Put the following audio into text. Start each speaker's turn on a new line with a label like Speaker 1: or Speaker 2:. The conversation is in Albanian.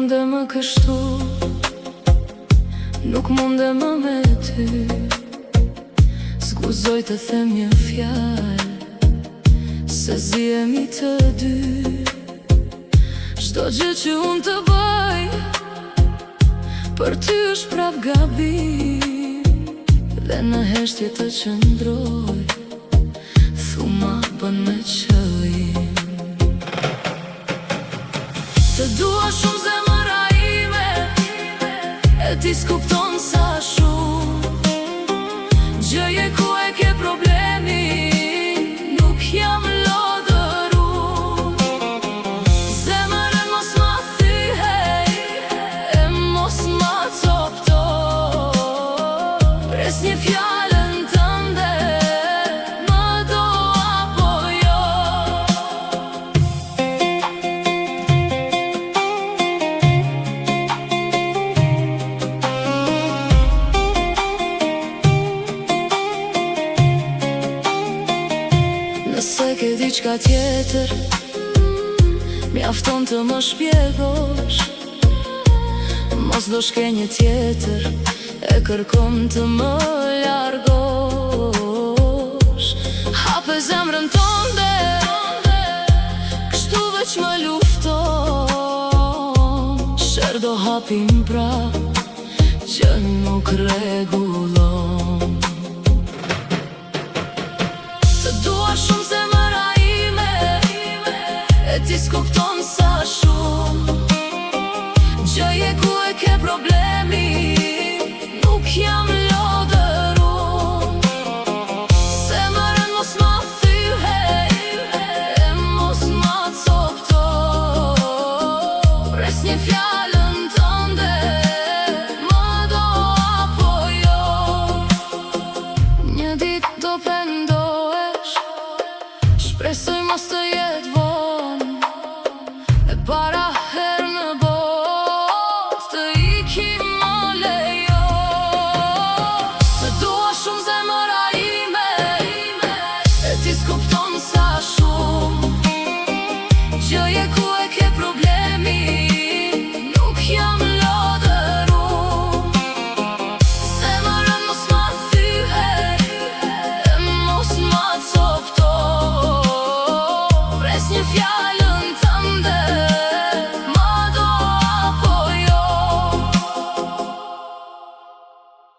Speaker 1: munde më kështu, nuk munde më me ty. S'guzoj të them një fjallë, se zihemi të dy. Çdo gjë që unë të bëj, për ty është prap gabim. Dhe në heshtje të qëndroj, thuma bën me qëllim. Të dua shumë zemëra ime, e ti s'kupton sa shumë. Gjëje ku e ke problemi, nuk jam lodëru. Zemërën mos ma thyhej, e mos ma copto. Pres një fjallën tënde, më do apo jo. Nëse ke diçka tjetër, mjafton të më shpjegosh. Mos do shkenje tjetër, e kërkom të më largosh. Hape zemrën tonde, kështu veç më lufton. Sher do hapim pra, që nuk rregullon. Të dua shumë zemëra ime, e ti s'kupton sa shumë. Gjëje ku e ke problemi, nuk jam lodëru. Zemërën mos ma thyhej, e mos ma copto. Pres një fjallën tënde, më do apo jo. Një dit do pendohesh, shpresoj mos të